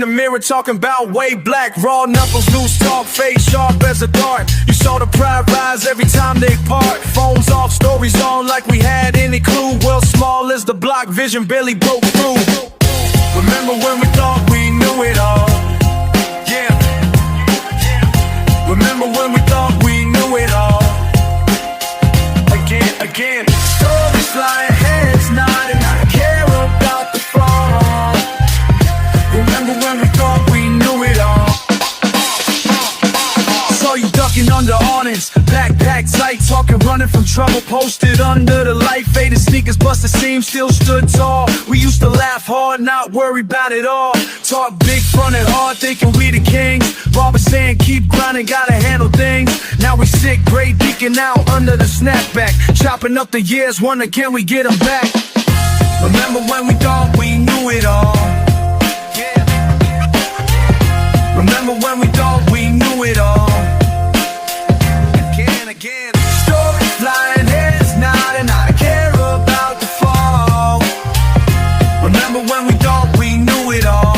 the mirror talking about way black. Raw knuckles, loose talk, face sharp as a dart. You saw the pride rise every time they part. Phones off, stories on like we had any clue. World small as the block, vision barely broke through. Remember when we thought we knew it all? Yeah. Remember when we thought we knew it all? Again, stories flying, heads nodding, I care about the fall. Remember when we thought we knew it all? Saw you ducking under awnings, backpack tight, talking, running from trouble, posted under the light. Faded sneakers, busted seams, still stood tall. We used to laugh hard, not worry about it all. Talk big, fronted hard, thinking we the kings. Barber saying keep grinding, gotta handle things. Now we sick, gray deacon out under the snapback, chopping up the years, wonder can we get them back? Remember when we thought we knew it all? Yeah. Remember when we thought we knew it all? Again, stories flying, heads nodding, I care about the fall. Remember when we thought we knew it all?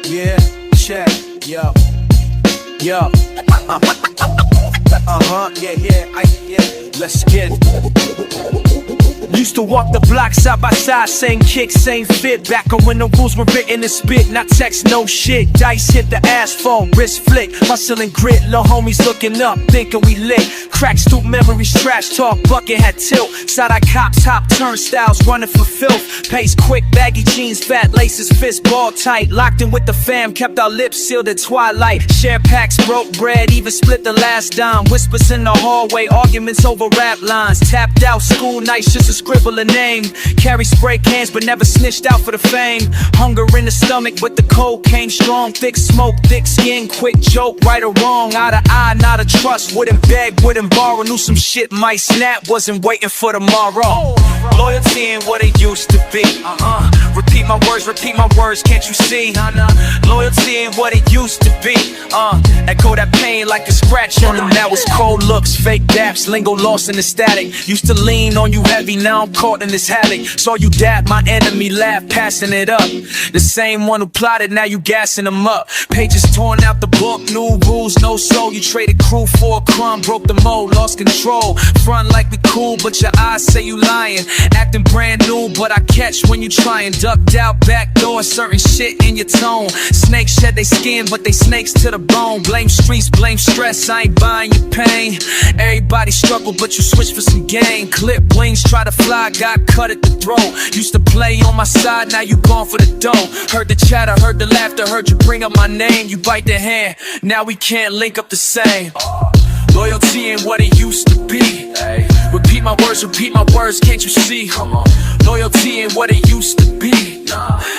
Yeah, check, yo. Yeah, let's get it. Used to walk the block side by side, same kick, same fit. Back on when the rules were written in spit, not text, no shit. Dice hit the asphalt, wrist flick, hustle and grit. Lil' homies looking up, thinking we lit. Crack, stoop memories, trash talk, bucket had tilt. Side-eye cops, top turnstiles, running for filth. Pace quick, baggy jeans, fat laces, fist ball tight. Locked in with the fam, kept our lips sealed at twilight. Share packs, broke bread, even split the last dime. Whispers in the hallway, arguments over rap lines. Tapped out school nights just to scribble a name. Carry spray cans but never snitched out for the fame. Hunger in the stomach but the cold came strong. Thick smoke, thick skin, quick joke, right or wrong. Eye to eye, not a trust. Wouldn't beg, wouldn't borrow. Knew some shit might snap, wasn't waiting for tomorrow. Loyalty ain't what it used to be. Repeat my words, can't you see? Loyalty ain't what it used to be. Echo that pain like a scratch on them. Now it's cold looks, fake daps, lingo lost in the static. Used to lean on you heavy, now I'm caught in this havoc. Saw you dap, my enemy laugh, passing it up. The same one who plotted, now you gassing them up. Pages torn out the book, new rules, no soul. You traded crew for a crumb, broke the mold, lost control. Front like we cool, but your eyes say you lying. Acting brand new, but I catch when you trying. Ducked out back door, certain shit in your tone. Snakes shed they skin, but they snakes to the bone. Blame streets, blame stress, I ain't buying your pain. Everybody struggle, but you switch for some gain. Clip wings, try to fly, got cut at the throat. Used to play on my side, now you gone for the dough. Heard the chatter, heard the laughter, heard you bring up my name. You bite the hand, now we can't link up the same. Loyalty ain't what it used to be. Repeat my words, can't you see? Loyalty ain't what it used to be.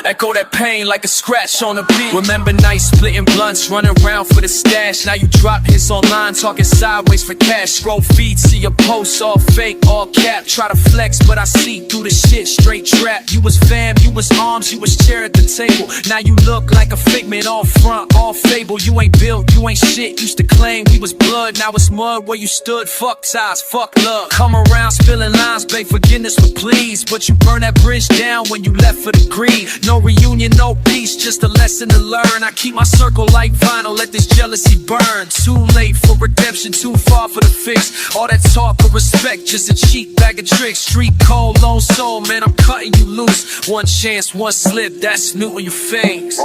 Echo that pain like a scratch on a beat. Remember nights splitting blunts, running around for the stash. Now you drop hits online, talking sideways for cash. Scroll feed, see your posts all fake, all cap. Try to flex, but I see through the shit, straight trap. You was fam, you was arms, you was chair at the table. Now you look like a figment, all front, all fable. You ain't built, you ain't shit. Used to claim we was blood, now it's mud where you stood. Fuck ties, fuck love. Come around spilling lines, beg forgiveness for please. But you burn that bridge down when you left for the greed. No reunion, no peace, just a lesson to learn. I keep my circle like vinyl, let this jealousy burn. Too late for redemption, too far for the fix. All that talk of respect, just a cheap bag of tricks. Street cold, lone soul, man, I'm cutting you loose. One chance, one slip, that's new in your face.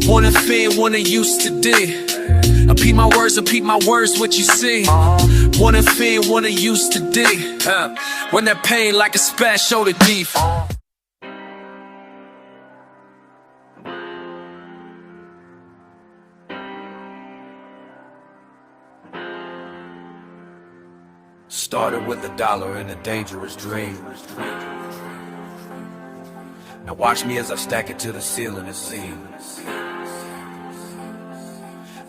One in fear, one in used to dig. Repeat my words, what you see. One in fear, one in used to dig. When that pain like a spat, shoulder deep. Started with $1 and a dangerous dream. Now watch me as I stack it to the ceiling and seems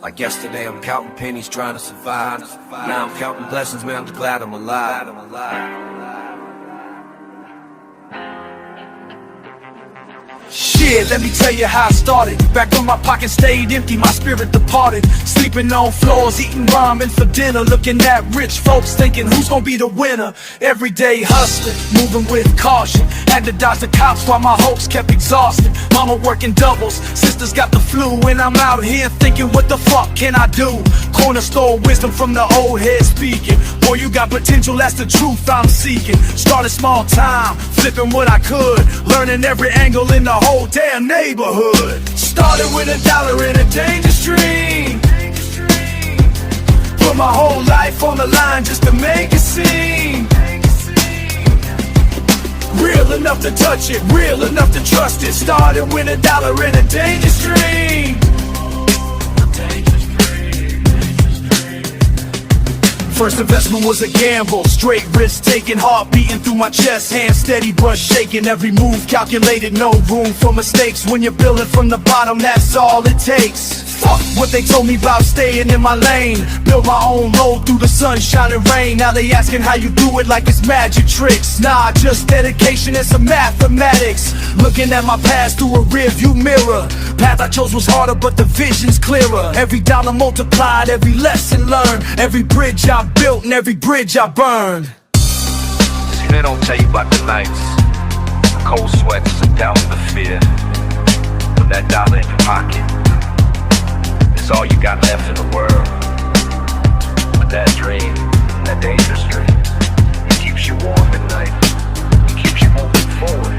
like yesterday I'm counting pennies trying to survive. Now I'm counting blessings, man, I'm glad I'm alive. Shit, let me tell you how I started. Back when my pocket stayed empty, my spirit departed. Sleeping on floors, eating ramen for dinner. Looking at rich folks thinking who's gonna be the winner. Everyday hustling, moving with caution. Had to dodge the cops while my hopes kept exhausted. Mama working doubles, sisters got the flu. And I'm out here thinking what the fuck can I do? Corner store wisdom from the old head speaking. Boy, you got potential, that's the truth I'm seeking. Started small time, flipping what I could. Learning every angle in the whole damn neighborhood. Started with $1 in a dangerous dream. Put my whole life on the line just to make it seem real enough to touch it, real enough to trust it. Started with $1 in a dangerous dream. First investment was a gamble, straight risk taking, heart beating through my chest, hands steady, brush shaking, every move calculated, no room for mistakes. When you're building from the bottom, that's all it takes. Fuck what they told me about staying in my lane. Build my own road through the sunshine and rain. Now they asking how you do it like it's magic tricks. Nah, just dedication and some mathematics. Looking at my past through a rearview mirror. Path I chose was harder, but the vision's clearer. Every dollar multiplied, every lesson learned. Every bridge I built and every bridge I burned. See, they don't tell you about the nights, the cold sweats, and doubts, the fear. With that dollar in your pocket, it's all you got left in the world. But that dream, that dangerous dream, it keeps you warm at night. It keeps you moving forward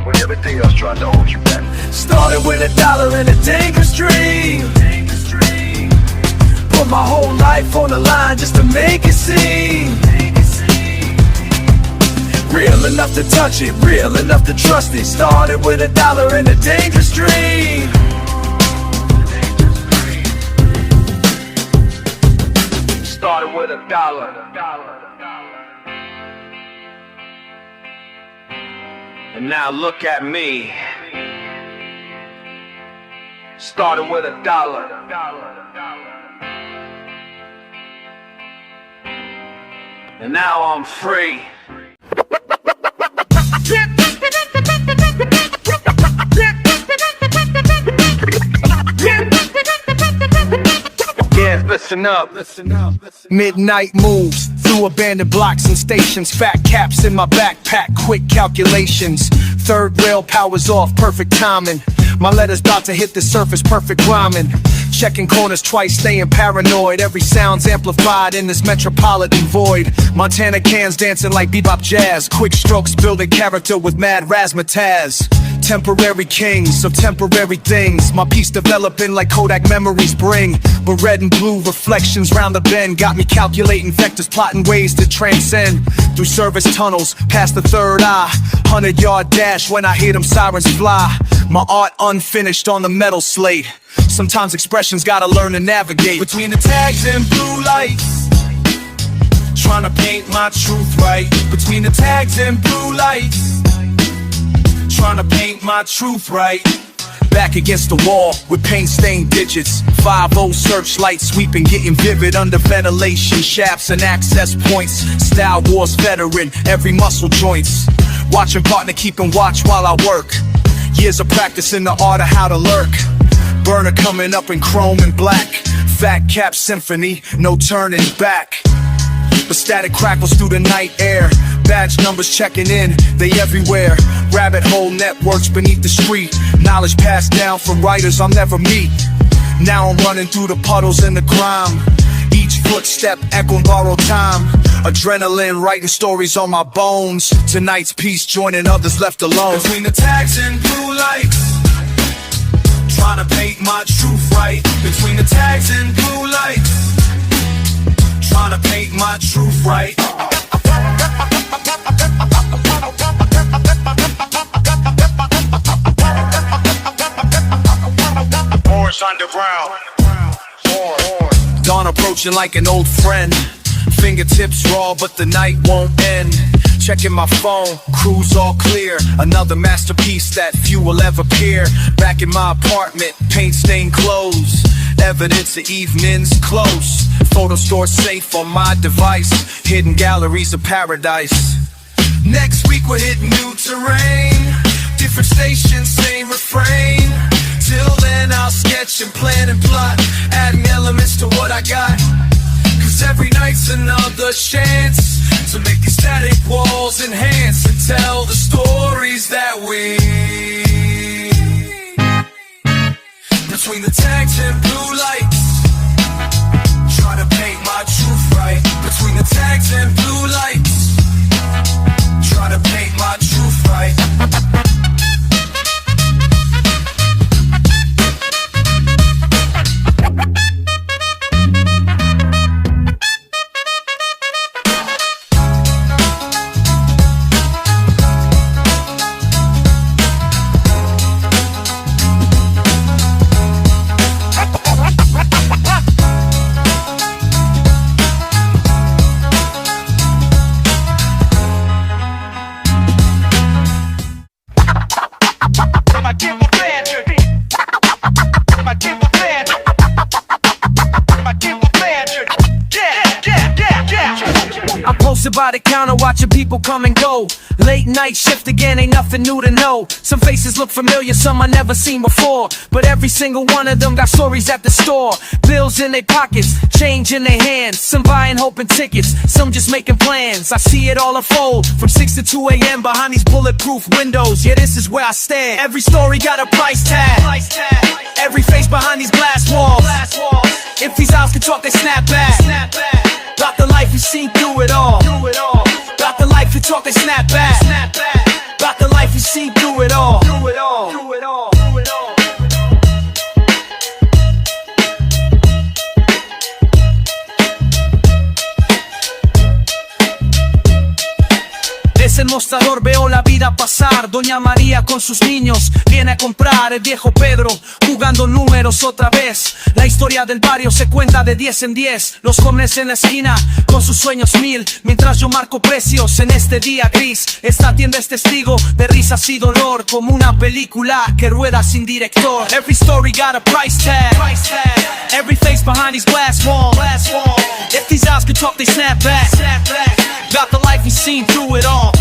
when everything else tries to hold you back. Started with $1 in a dangerous dream. Put my whole life on the line just to make it seem real enough to touch it, real enough to trust it. Started with $1 in a dangerous dream. Started with $1. And now look at me. Started with $1. And now I'm free. Yeah, listen up. Midnight moves through abandoned blocks and stations. Fat caps in my backpack, quick calculations. Third rail powers off, perfect timing. My letters about to hit the surface, perfect rhyming. Checking corners twice, staying paranoid. Every sound's amplified in this metropolitan void. Montana cans dancing like bebop jazz. Quick strokes building character with mad razzmatazz. Temporary kings of temporary things. My piece developing like Kodak memories bring. But red and blue reflections round the bend got me calculating vectors, plotting ways to transcend. Through service tunnels, past the third eye. 100-yard dash when I hear them sirens fly. My art unfinished on the metal slate. Sometimes expressions gotta learn to navigate between the tags and blue lights. Trying to paint my truth right. Between the tags and blue lights. Trying to paint my truth right. Back against the wall with paint-stained digits. 5-0 searchlight sweeping, getting vivid under ventilation shafts and access points. Style Wars veteran, every muscle joints. Watching partner keeping watch while I work. Years of practice in the art of how to lurk. Burner coming up in chrome and black. Fat cap symphony, no turning back. But static crackles through the night air. Badge numbers checking in, they everywhere. Rabbit hole networks beneath the street. Knowledge passed down from writers I'll never meet. Now I'm running through the puddles and the grime. Each footstep echoing borrowed time. Adrenaline writing stories on my bones. Tonight's piece joining others left alone. Between the tags and blue lights. Trying to paint my truth right. Between the tags and blue lights. Trying to paint my truth right. Underground. Dawn approaching like an old friend. Fingertips raw, but the night won't end. Checking my phone, crew's all clear. Another masterpiece that few will ever peer. Back in my apartment, paint-stained clothes. Evidence of evenings close. Photo store safe on my device. Hidden galleries of paradise. Next week we're hitting new terrain. Different stations, same refrain. Till then I'll sketch and plan and plot, adding elements to what I got. Cause every night's another chance to make these static walls enhance and tell the stories that we between the tags and blue lights. Try to paint my truth right. Between the tags and blue lights. Try to paint my truth right. I'm posted by the counter watching people come and go. Late night shift again, ain't nothing new to know. Some faces look familiar, some I never seen before. But every single one of them got stories at the store. Bills in their pockets, change in their hands. Some buying hoping tickets, some just making plans. I see it all unfold from 6 to 2 a.m. behind these bulletproof windows. Yeah, this is where I stand. Every story got a price tag. Every face behind these glass walls. If these eyes can talk, they snap back. Got the life, you seen through it all. Got the life, you talk, they snap back. Got the life, you seen through it all. Es el mostrador, veo la vida pasar. Doña María con sus niños viene a comprar. El viejo Pedro jugando números otra vez. La historia del barrio se cuenta de 10 en 10. Los jóvenes en la esquina con sus sueños 1000. Mientras yo marco precios en este día gris. Esta tienda es testigo de risas y dolor, como una película que rueda sin director. Every story got a price tag. Every face behind these glass walls. If these eyes could talk, they snap back. Got the life you seen through it all.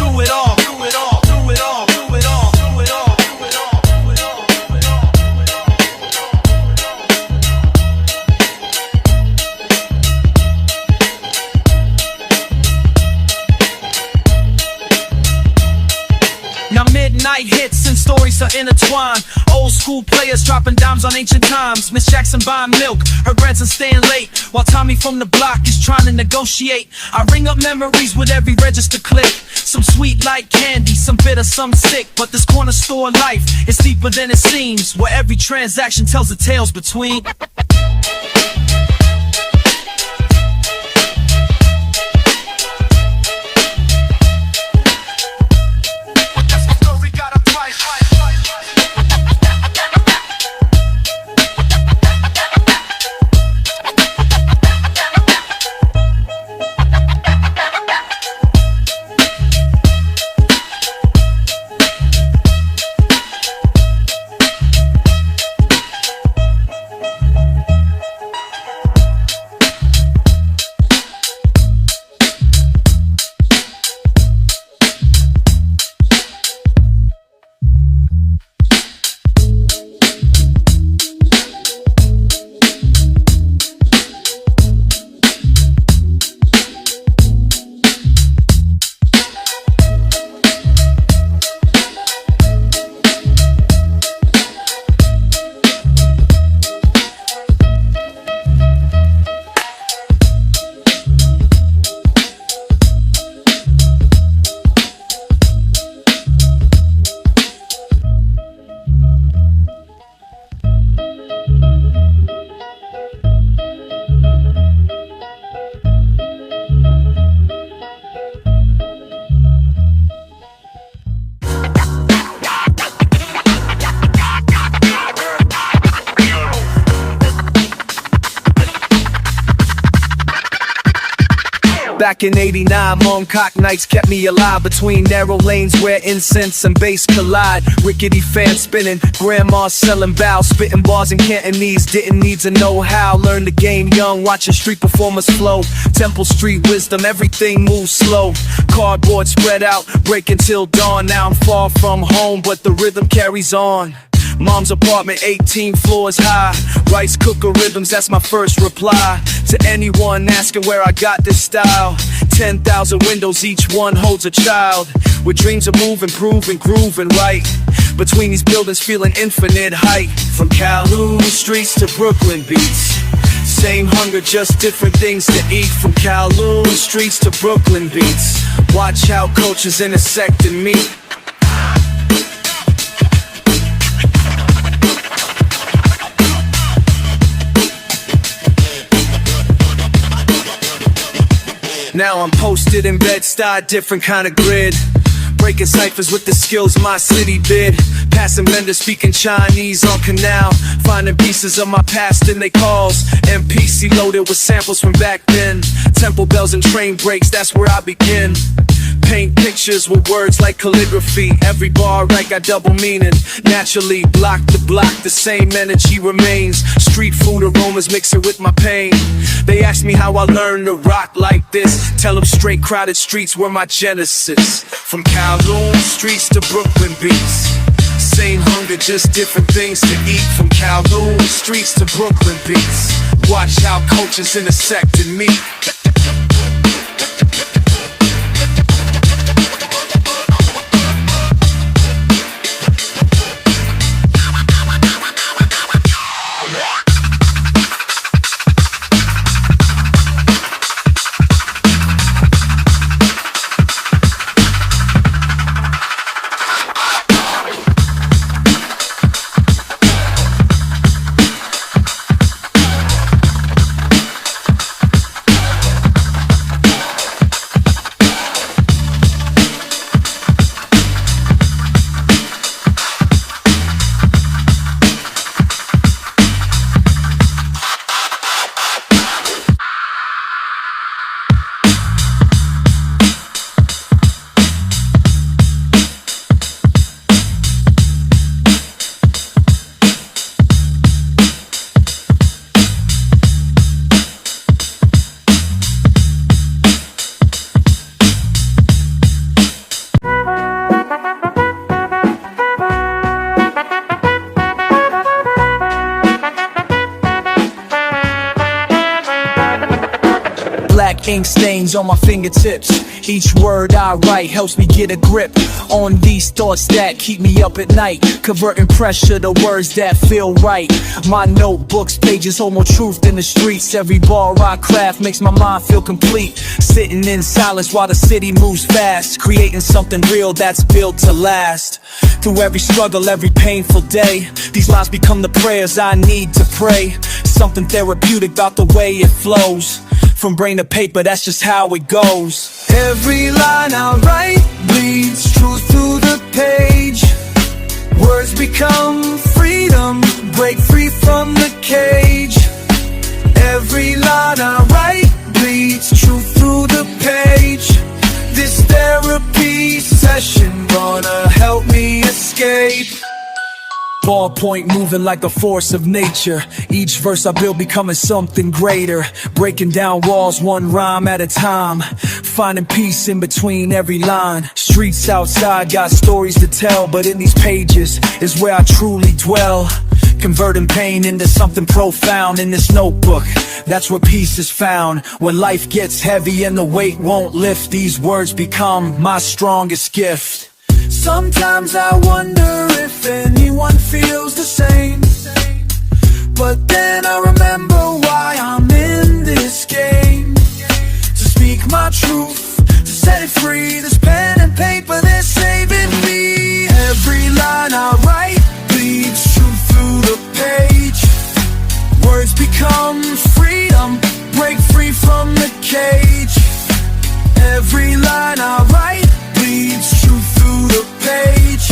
Now midnight hits and stories are intertwined. Old school players dropping dimes on ancient times. Miss Jackson buying milk, her grandson staying late, while Tommy from the block is trying to negotiate. I ring up memories with every register click. Some sweet like candy, some bitter, some sick. But this corner store life is deeper than it seems, where every transaction tells the tales between. Back in '89, Montauk nights kept me alive between narrow lanes where incense and bass collide. Rickety fan spinning, grandma selling bow, spitting bars in Cantonese, didn't need to know how. Learned the game young, watching street performers flow. Temple Street wisdom, everything moves slow. Cardboard spread out, breaking till dawn. Now I'm far from home, but the rhythm carries on. Mom's apartment, 18 floors high. Rice cooker rhythms, that's my first reply to anyone asking where I got this style. 10,000 windows, each one holds a child with dreams of moving, proving, grooving right. Between these buildings, feeling infinite height. From Kowloon streets to Brooklyn beats, same hunger, just different things to eat. From Kowloon streets to Brooklyn beats, watch how cultures intersect and meet. Now I'm posted in Bed-Stuy, different kind of grid. Breaking ciphers with the skills my city bid. Passing vendors speaking Chinese on canal. Finding pieces of my past in they calls. MPC loaded with samples from back then. Temple bells and train brakes, that's where I begin. Paint pictures with words like calligraphy. Every bar I got double meaning. Naturally, block to block, the same energy remains. Street food aromas mixing with my pain. They ask me how I learned to rock like this. Tell them straight crowded streets were my genesis. From Kowloon streets to Brooklyn beats, same hunger, just different things to eat. From Kowloon streets to Brooklyn beats, watch how cultures intersect and meet. Black ink stains on my fingertips. Each word I write helps me get a grip on these thoughts that keep me up at night, converting pressure to words that feel right. My notebook's pages hold more truth than the streets. Every bar I craft makes my mind feel complete. Sitting in silence while the city moves fast, creating something real that's built to last. Through every struggle, every painful day, these lines become the prayers I need to pray. Something therapeutic about the way it flows. From brain to paper, that's just how it goes. Every line I write bleeds truth through the page. Words become freedom, break free from the cage. Every line I write bleeds truth through the page. This therapy session gonna help me escape. Ballpoint moving like a force of nature. Each verse I build becoming something greater. Breaking down walls one rhyme at a time, finding peace in between every line. Streets outside got stories to tell, but in these pages is where I truly dwell. Converting pain into something profound in this notebook, that's where peace is found. When life gets heavy and the weight won't lift, these words become my strongest gift. Sometimes I wonder if anyone feels the same, but then I remember why I'm in this game. To speak my truth, to set it free. This pen and paper, they're saving me. Every line I write bleeds truth through the page. Words become freedom, break free from the cage. Every line I write bleeds truth through the page.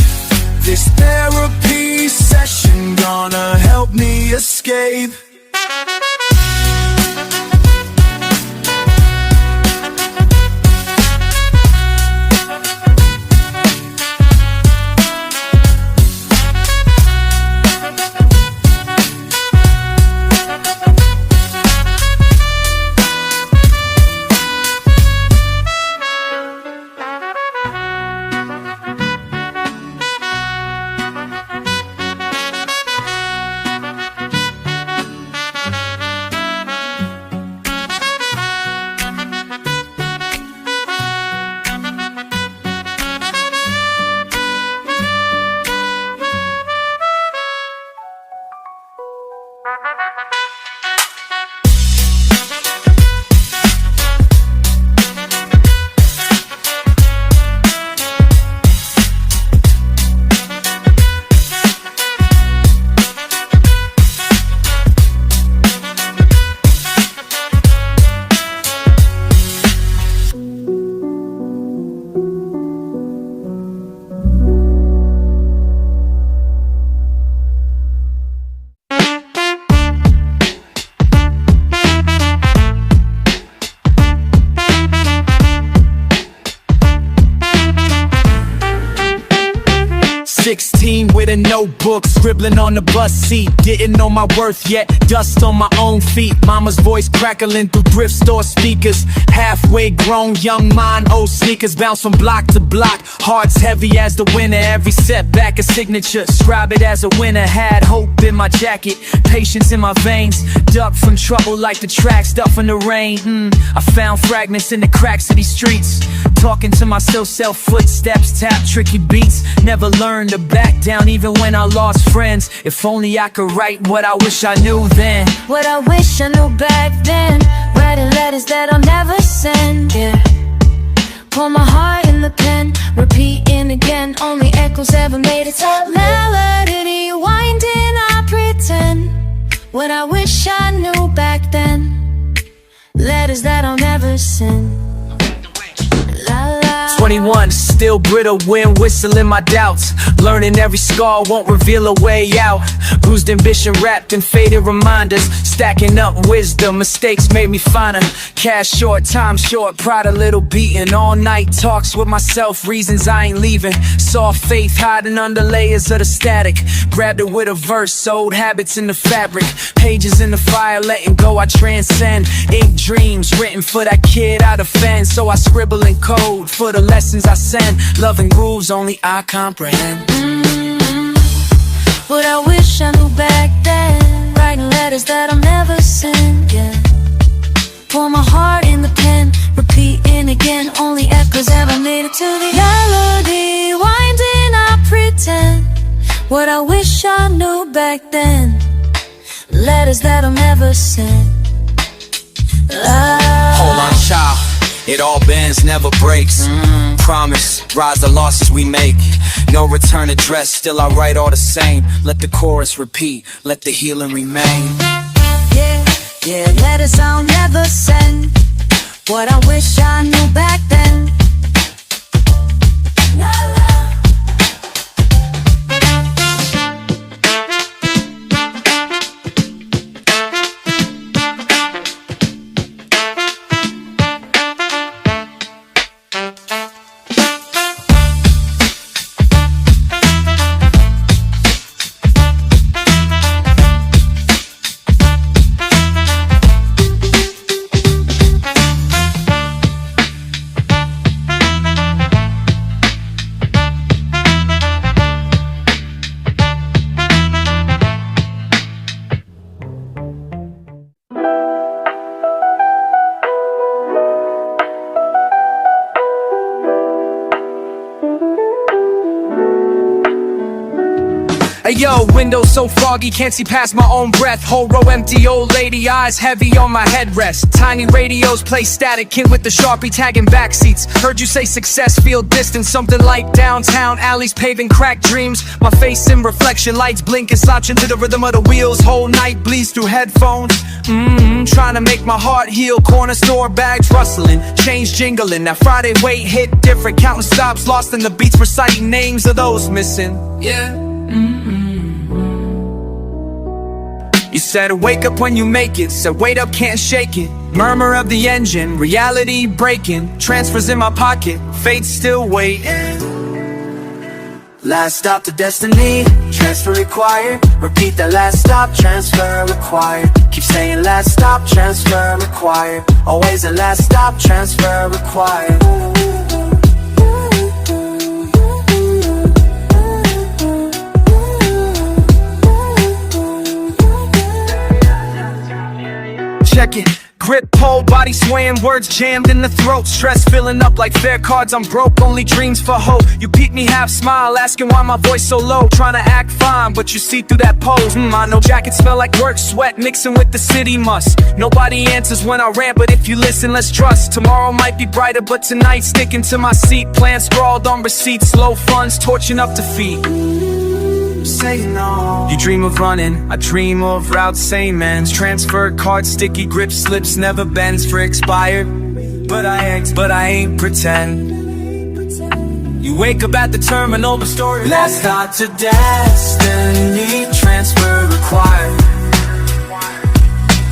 This therapy session gonna help me escape. with a notebook, scribbling on the bus seat. Didn't know my worth yet, dust on my own feet. Mama's voice crackling through thrift store speakers. Halfway grown, young mind, old sneakers. Bounce from block to block, hearts heavy as the winter. Every setback a signature, describe it as a winner. Had hope in my jacket, patience in my veins. Duck from trouble like the tracks duck from the rain. I found fragments in the cracks of these streets. Talking to myself, self footsteps, tap tricky beats. Never learned to back down even when I lost friends. If only I could write what I wish I knew then. What I wish I knew back then. Writing letters that I'll never send, yeah. Pour my heart in the pen, repeating again. Only echoes ever made it to melody, winding, I pretend. What I wish I knew back then. Letters that I'll never send. 21, still brittle, wind whistling my doubts. Learning every scar won't reveal a way out. Bruised ambition wrapped in faded reminders. Stacking up wisdom, mistakes made me finer. Cash short, time short, pride a little beaten. All night talks with myself, reasons I ain't leaving. Saw faith hiding under layers of the static. Grabbed it with a verse, old habits in the fabric. Pages in the fire, letting go I transcend. Ink dreams written for that kid I defend. So I scribble in code for the lessons I send. Loving grooves only I comprehend. What I wish I knew back then. Writing letters that I'll never send, yeah. Pour my heart in the pen, repeating again. Only echoes ever made it to the melody, winding, I pretend. What I wish I knew back then. Letters that I'll never send. Hold on, child. It all bends, never breaks. Promise, rise the losses we make. No return address, still I write all the same. Let the chorus repeat, let the healing remain. Yeah, yeah, letters I'll never send. What I wish I knew back then. Hey yo, window so foggy, can't see past my own breath. Whole row empty, old lady eyes heavy on my headrest. Tiny radios play static, kid with the Sharpie tagging backseats. Heard you say success feel distant, something like downtown alleys paving cracked dreams. My face in reflection, lights blinking, slouching to the rhythm of the wheels. Whole night bleeds through headphones. Trying to make my heart heal. Corner store bags rustling, change jingling. That Friday wait hit different, counting stops, lost in the beats, reciting names of those missing. Yeah. You said wake up when you make it, said wait up, can't shake it. Murmur of the engine, reality breaking. Transfers in my pocket, fate still waiting. Last stop to destiny, transfer required. Repeat that last stop, transfer required. Keep saying last stop, transfer required. Always a last stop, transfer required. Check it. Grip pole, body swaying, words jammed in the throat. Stress filling up like fare cards, I'm broke, only dreams for hope. You peek me half smile, asking why my voice so low. Trying to act fine, but you see through that pose. I know jackets smell like work sweat, mixing with the city must. Nobody answers when I rant, but if you listen, let's trust. Tomorrow might be brighter, but tonight sticking to my seat. Plans scrawled on receipts, slow funds, torching up defeat. Say no. You dream of running, I dream of routes, same ends. Transfer cards, sticky grip slips, never bends for expired. But I ain't pretend. You wake up at the terminal, but story last stop to destiny, transfer required.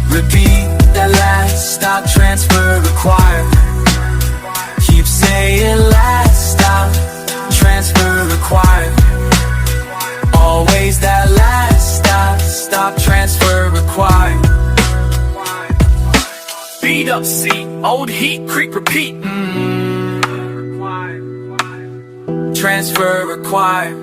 Repeat that last stop, transfer required. Keep saying last stop, transfer required. Always that last stop transfer required. Beat up seat, old heat, creep, repeat. Transfer required.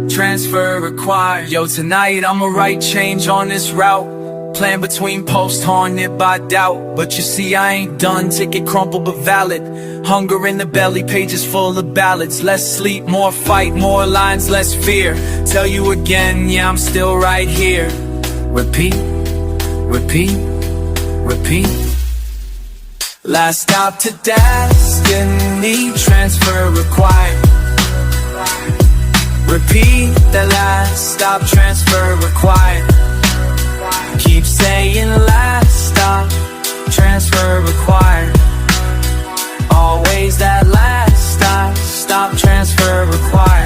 Transfer required. Yo, tonight I'ma write change on this route. Plan between posts, haunted by doubt. But you see I ain't done, ticket crumpled but valid. Hunger in the belly, pages full of ballads. Less sleep, more fight, more lines, less fear. Tell you again, yeah, I'm still right here. Repeat, repeat, repeat. Last stop to destiny, transfer required. Repeat the last stop, transfer required. Keep saying last stop, transfer required. Always that last stop, transfer required.